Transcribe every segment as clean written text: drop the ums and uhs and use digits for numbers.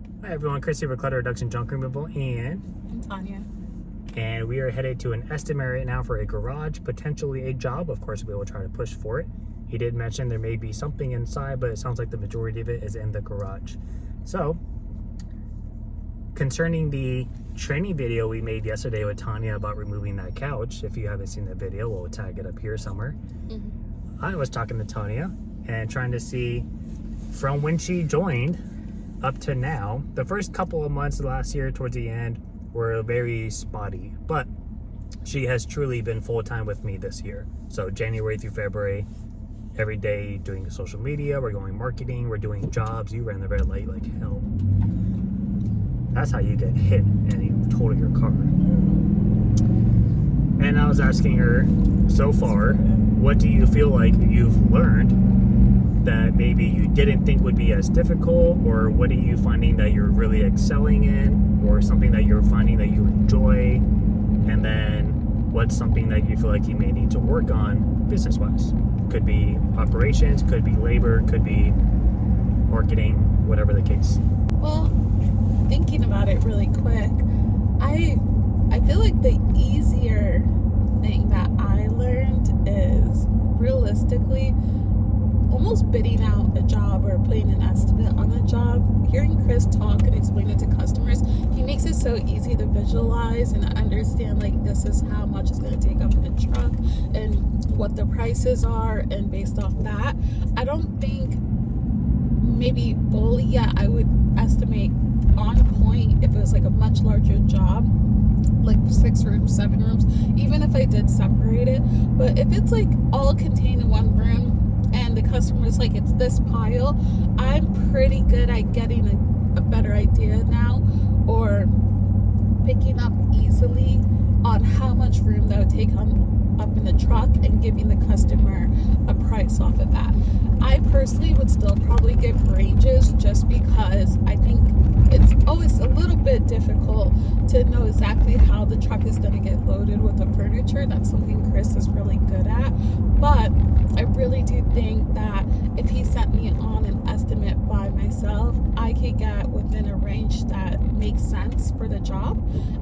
Hi everyone, Chris here with Clutter Reduction Junk Removal and Tanya. And we are headed to an estimate right now for a garage, potentially a job. Of course, we will try to push for it. He did mention there may be something inside, but it sounds like the majority of it is in the garage. So, concerning the training video we made yesterday with Tanya about removing that couch, if you haven't seen that video, we'll tag it up here somewhere. I was talking to Tanya and trying to see from when she joined up to now, the first couple of months last year towards the end were very spotty, but she has truly been full-time with me this year. So January through February, every day doing social media, we're going marketing, we're doing jobs. You ran the red light like hell. That's how you get hit and you total your car. And I was asking her, so far, what do you feel like you've learned that maybe you didn't think would be as difficult, or what are you finding that you're really excelling in, or something that you're finding that you enjoy, and then what's something that you feel like you may need to work on business-wise? Could be operations, could be labor, could be marketing, whatever the case. Well, thinking about it really quick, I feel like the easier thing that I learned is realistically almost bidding out a job or putting an estimate on a job. Hearing Chris talk and explain it to customers, he makes it so easy to visualize and understand, like, this is how much it's going to take up in a truck and what the prices are, and based off that, I don't think maybe fully yet I would estimate on point if it was like a much larger job, like 6 rooms, 7 rooms, even if I did separate it. But if it's like all contained in one room and the customer's like, it's this pile, I'm pretty good at getting a better idea now, or picking up easily on how much room that would take up in the truck and giving the customer a price off of that. I personally would still probably give ranges, just because I think it's always a little bit difficult to know exactly how the truck is going to get loaded with the furniture. That's something Chris is really good at. But I really do think that if he sent me on an estimate by myself, I could get within a range that makes sense for the job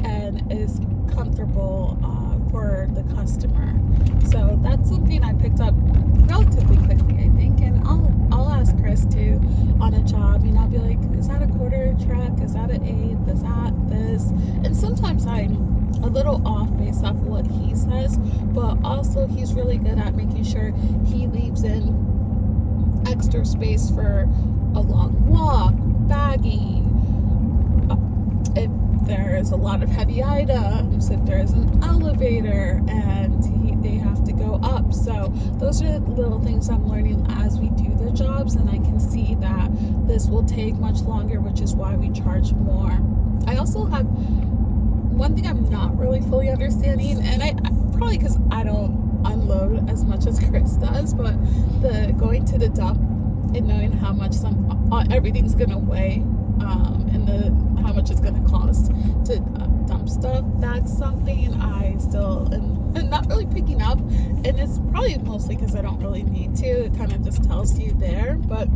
and is comfortable for the customer. So that's something I picked up relatively quickly, I think, and I'll ask Chris too on a job, and I'll be like, is that a quarter truck? Is that an eighth? Is that this? And sometimes I'm a little off based off what he says, but also he's really good at making sure he leaves in extra space for a long walk, bagging, if there's a lot of heavy items, if there's an elevator and they have to go up. So those are little things I'm learning as we do the jobs, and I can see that this will take much longer, which is why we charge more. I also have one thing I'm not really fully understanding, and I probably because I don't unload as much as Chris does, but the going to the dump and knowing how much everything's gonna weigh, and how much it's gonna cost to dump stuff, that's something I still am not really picking up, and it's probably mostly because I don't really need to. It kind of just tells you there, but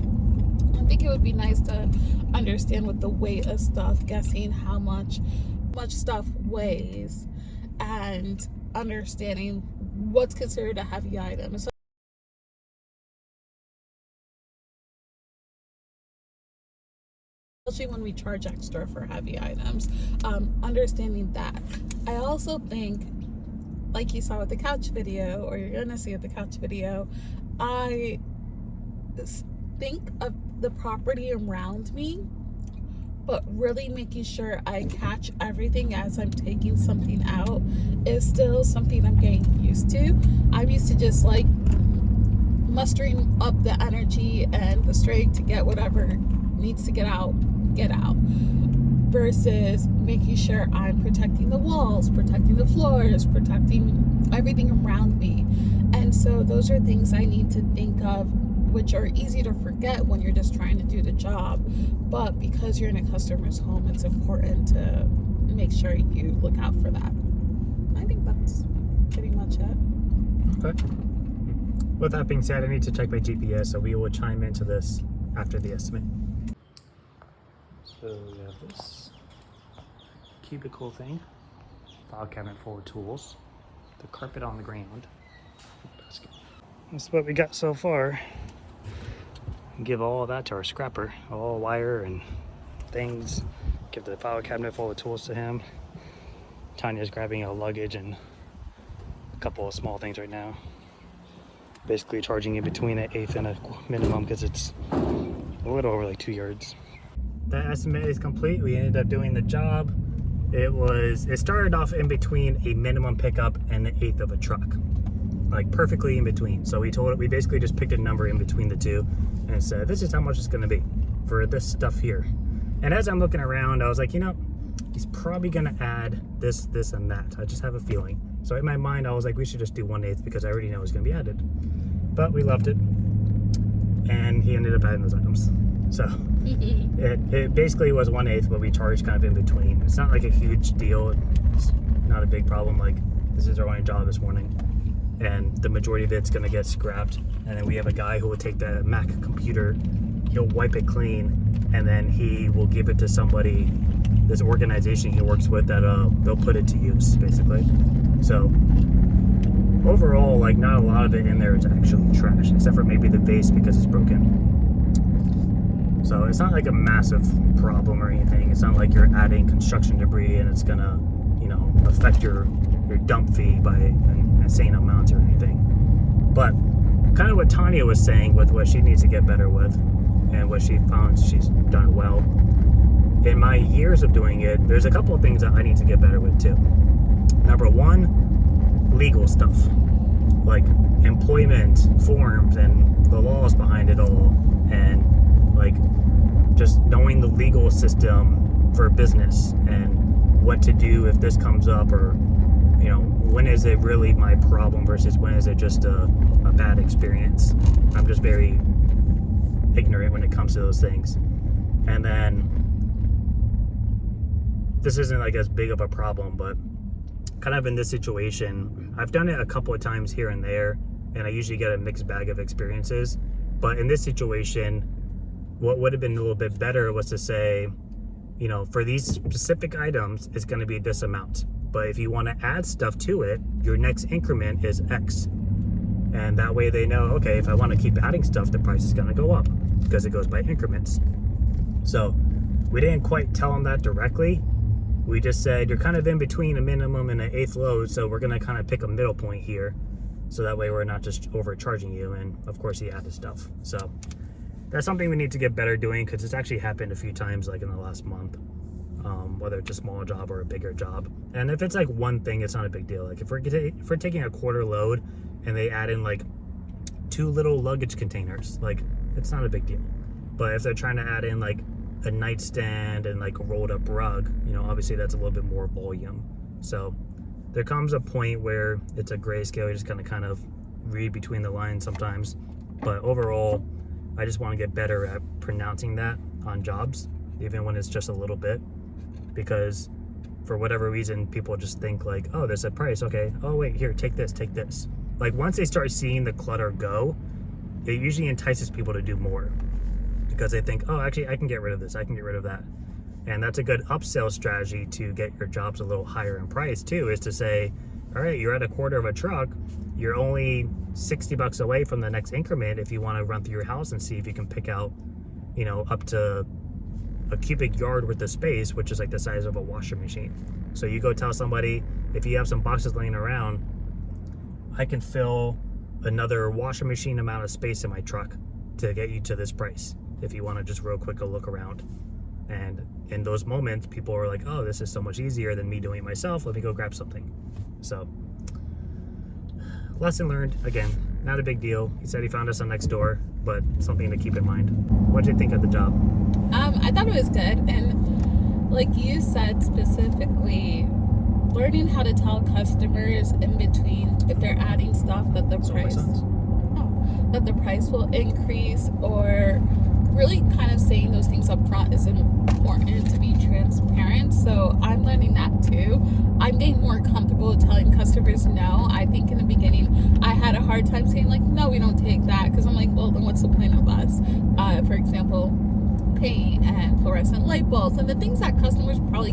I think it would be nice to understand with the weight of stuff, guessing how much stuff weighs, and understanding what's considered a heavy item. So especially when we charge extra for heavy items, understanding that. I also think, like you saw with the couch video, or you're gonna see with the couch video, I think of the property around me, but really making sure I catch everything as I'm taking something out is still something I'm getting used to. I'm used to just like mustering up the energy and the strength to get whatever needs to get out, versus making sure I'm protecting the walls, protecting the floors, protecting everything around me. And so those are things I need to think of, which are easy to forget when you're just trying to do the job, but because you're in a customer's home, it's important to make sure you look out for that. I think that's pretty much it. Okay. With that being said, I need to check my GPS, so we will chime into this after the estimate. So we have this cubicle thing, file cabinet full of tools, the carpet on the ground. That's what we got so far. Give all that to our scrapper, all wire and things. Give the file cabinet full of tools to him. Tanya's grabbing a luggage and a couple of small things right now. Basically charging in between an eighth and a minimum because it's a little over like 2 yards. The estimate is complete. We ended up doing the job. It started off in between a minimum pickup and an eighth of a truck, like perfectly in between. So we basically just picked a number in between the two and said, this is how much it's going to be for this stuff here. And as I'm looking around, I was like, you know, he's probably going to add this, this, and that. I just have a feeling. So in my mind, I was like, we should just do 1/8 because I already know it's going to be added. But we loved it, and he ended up adding those items. So it basically was 1/8, but we charged kind of in between. It's not like a huge deal. It's not a big problem. Like, this is our only job this morning, and the majority of it's going to get scrapped. And then we have a guy who will take the Mac computer, he'll wipe it clean, and then he will give it to somebody, this organization he works with, that they'll put it to use, basically. So overall, like, not a lot of it in there is actually trash, except for maybe the vase because it's broken. So it's not like a massive problem or anything. It's not like you're adding construction debris and it's gonna, you know, affect your dump fee by an insane amount or anything. But kind of what Tanya was saying with what she needs to get better with and what she found she's done well. In my years of doing it, there's a couple of things that I need to get better with too. Number one, legal stuff, like employment forms and the laws behind it all, and like just knowing the legal system for business and what to do if this comes up, or, you know, when is it really my problem versus when is it just a bad experience. I'm just very ignorant when it comes to those things. And then this isn't like as big of a problem, but kind of in this situation, I've done it a couple of times here and there, and I usually get a mixed bag of experiences. But in this situation, what would have been a little bit better was to say, you know, for these specific items, it's going to be this amount. But if you want to add stuff to it, your next increment is X. And that way they know, okay, if I want to keep adding stuff, the price is going to go up because it goes by increments. So we didn't quite tell them that directly. We just said, you're kind of in between a minimum and an eighth load, so we're going to kind of pick a middle point here. So that way we're not just overcharging you. And of course he added stuff. So that's something we need to get better doing, because it's actually happened a few times, like in the last month, whether it's a small job or a bigger job. And if it's like one thing, it's not a big deal. Like if we're taking a quarter load and they add in like 2 little luggage containers, like it's not a big deal. But if they're trying to add in like a nightstand and like a rolled up rug, you know, obviously that's a little bit more volume. So there comes a point where it's a grayscale. You just kind of read between the lines sometimes. But overall, I just want to get better at pronouncing that on jobs, even when it's just a little bit, because for whatever reason, people just think like, oh, there's a price. Okay. Oh, wait, here, take this, take this. Like once they start seeing the clutter go, it usually entices people to do more, because they think, oh, actually, I can get rid of this. I can get rid of that. And that's a good upsell strategy to get your jobs a little higher in price too, is to say, all right, you're at a quarter of a truck. You're only $60 away from the next increment if you want to run through your house and see if you can pick out, you know, up to a cubic yard worth of space, which is like the size of a washing machine. So you go tell somebody, if you have some boxes laying around, I can fill another washing machine amount of space in my truck to get you to this price, if you want to just real quick go look around. And in those moments, people are like, oh, this is so much easier than me doing it myself. Let me go grab something. So lesson learned. Again, not a big deal. He said he found us on Nextdoor, but something to keep in mind. What did you think of the job? I thought it was good, and like you said specifically, learning how to tell customers in between if they're adding stuff that the price will increase, or really kind of saying those things up front is important to be transparent. So I'm learning that too. I'm getting more comfortable telling customers no. I think in the beginning I had a hard time saying like, no, we don't take that, because I'm like, well, then what's the point of us, for example, paint and fluorescent light bulbs and the things that customers probably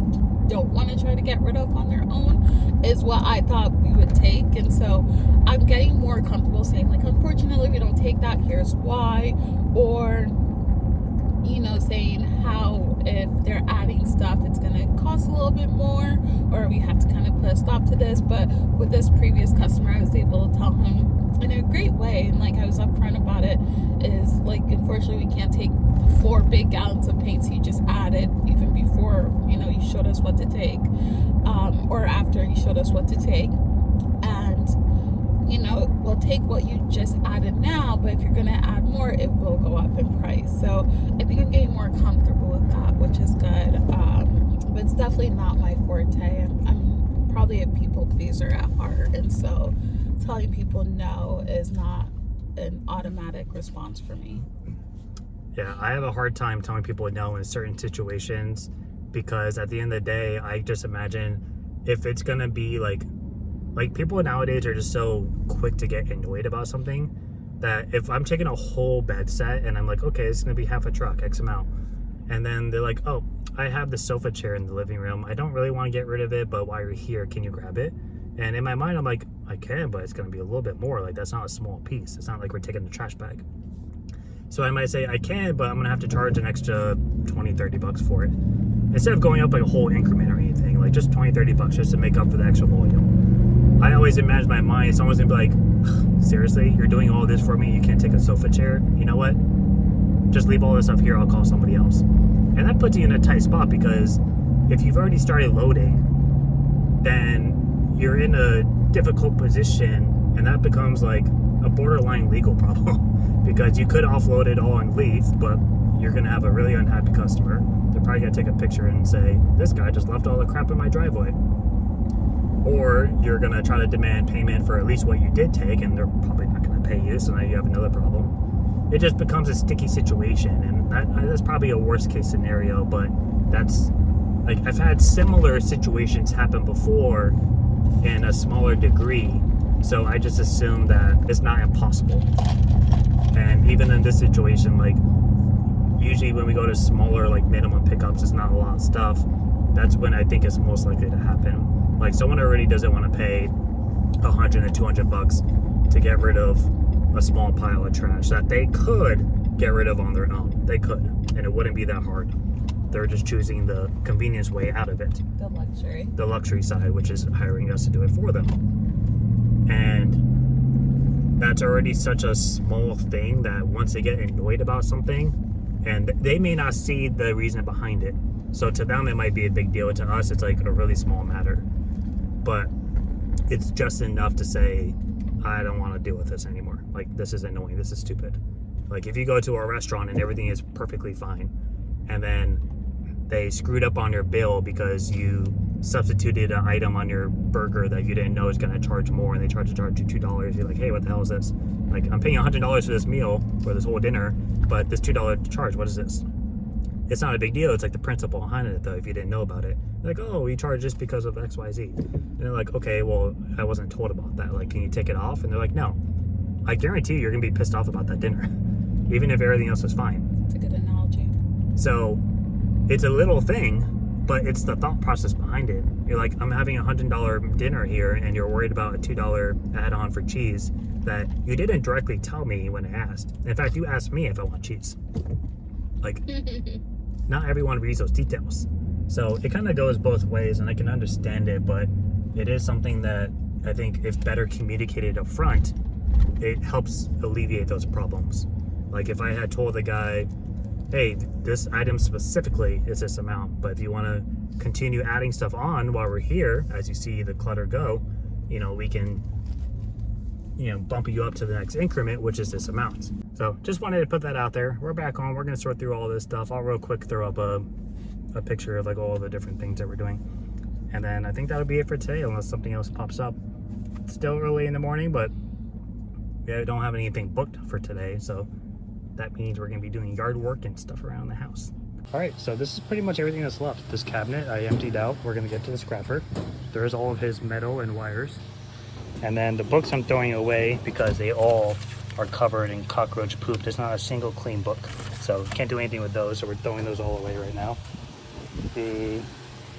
don't want to try to get rid of on their own is what I thought we would take. And so I'm getting more comfortable saying, like, unfortunately we don't take that, here's why. Or, you know, saying how if they're adding stuff it's going to cost a little bit more, or we have to kind of put a stop to this. But with this previous customer, I was able to tell him in a great way, and like I was upfront about it, is like, unfortunately we can't take 4 big gallons of paints you just added even before, you know, you showed us what to take, or after you showed us what to take. And, you know, we'll take what you just added now, but if you're going to add more, it will go up in price. So I think I'm getting more comfortable with that, which is good. But it's definitely not my forte. I'm probably a people pleaser at heart, and so telling people no is not an automatic response for me. Yeah, I have a hard time telling people no in certain situations, because at the end of the day, I just imagine if it's gonna be like people nowadays are just so quick to get annoyed about something, that if I'm taking a whole bed set and I'm like, okay, it's gonna be half a truck, X amount, and then they're like, oh, I have the sofa chair in the living room, I don't really want to get rid of it, but while you're here, can you grab it? And in my mind, I'm like, I can, but it's going to be a little bit more. Like, that's not a small piece. It's not like we're taking a trash bag. So I might say, I can, but I'm going to have to charge an extra 20, 30 bucks for it. Instead of going up like a whole increment or anything, like just 20, 30 bucks just to make up for the extra volume. I always imagine in my mind, someone's going to be like, seriously, you're doing all this for me? You can't take a sofa chair? You know what? Just leave all this up here. I'll call somebody else. And that puts you in a tight spot, because if you've already started loading, then you're in a difficult position, and that becomes like a borderline legal problem because you could offload it all and leave, but you're going to have a really unhappy customer. They're probably going to take a picture and say, this guy just left all the crap in my driveway. Or you're going to try to demand payment for at least what you did take, and they're probably not going to pay you, so now you have another problem. It just becomes a sticky situation, and that's probably a worst case scenario, but that's like, I've had similar situations happen before in a smaller degree, so I just assume that it's not impossible. And even in this situation, like, usually when we go to smaller, like, minimum pickups, it's not a lot of stuff. That's when I think it's most likely to happen. Like, someone already doesn't want to pay $100 or $200 to get rid of a small pile of trash that they could get rid of on their own. They could, and it wouldn't be that hard. They're just choosing the convenience way out of it. The luxury side, which is hiring us to do it for them. And that's already such a small thing that once they get annoyed about something, and they may not see the reason behind it. So to them, it might be a big deal. To us, it's like a really small matter. But it's just enough to say, I don't want to deal with this anymore. Like, this is annoying. This is stupid. Like, if you go to a restaurant and everything is perfectly fine, and then they screwed up on your bill because you substituted an item on your burger that you didn't know is going to charge more, and they tried to charge you $2. You're like, hey, what the hell is this? Like, I'm paying $100 for this meal, for this whole dinner, but this $2 charge, what is this? It's not a big deal. It's like the principle behind it, though, if you didn't know about it. They're like, oh, you charge this because of X, Y, Z. And they're like, okay, well, I wasn't told about that. Like, can you take it off? And they're like, no. I guarantee you're going to be pissed off about that dinner, even if everything else is fine. It's a good analogy. So it's a little thing, but it's the thought process behind it. You're like, I'm having a $100 dinner here, and you're worried about a $2 add-on for cheese that you didn't directly tell me when I asked. In fact, you asked me if I want cheese. Like, not everyone reads those details. So it kind of goes both ways, and I can understand it, but it is something that I think if better communicated up front, it helps alleviate those problems. Like, if I had told the guy, hey, this item specifically is this amount, but if you want to continue adding stuff on while we're here, as you see the clutter go, you know, we can, you know, bump you up to the next increment, which is this amount. So just wanted to put that out there. We're back on. We're going to sort through all this stuff. I'll real quick throw up a picture of like all the different things that we're doing. And then I think that'll be it for today, unless something else pops up. It's still early in the morning, but we don't have anything booked for today. So that means we're going to be doing yard work and stuff around the house. All right, so this is pretty much everything that's left. This cabinet I emptied out. We're going to get to the scrapper. There's all of his metal and wires. And then the books I'm throwing away because they all are covered in cockroach poop. There's not a single clean book. So can't do anything with those, so we're throwing those all away right now. The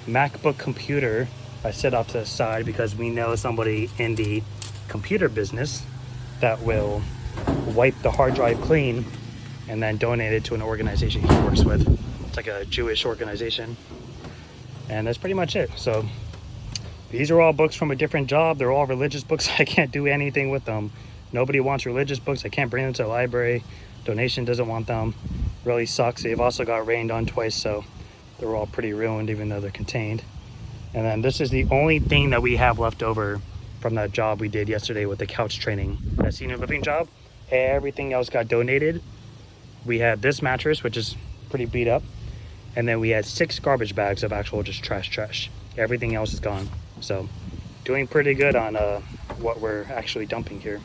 MacBook computer I set off to the side because we know somebody in the computer business that will wipe the hard drive clean and then donate it to an organization he works with. It's like a Jewish organization. And that's pretty much it. So these are all books from a different job. They're all religious books. I can't do anything with them. Nobody wants religious books. I can't bring them to the library. Donation doesn't want them. Really sucks. They've also got rained on twice, so they're all pretty ruined even though they're contained. And then this is the only thing that we have left over from that job we did yesterday with the couch training, that senior living job. Everything else got donated. We had this mattress, which is pretty beat up. And then we had 6 garbage bags of actual just trash. Everything else is gone. So doing pretty good on what we're actually dumping here.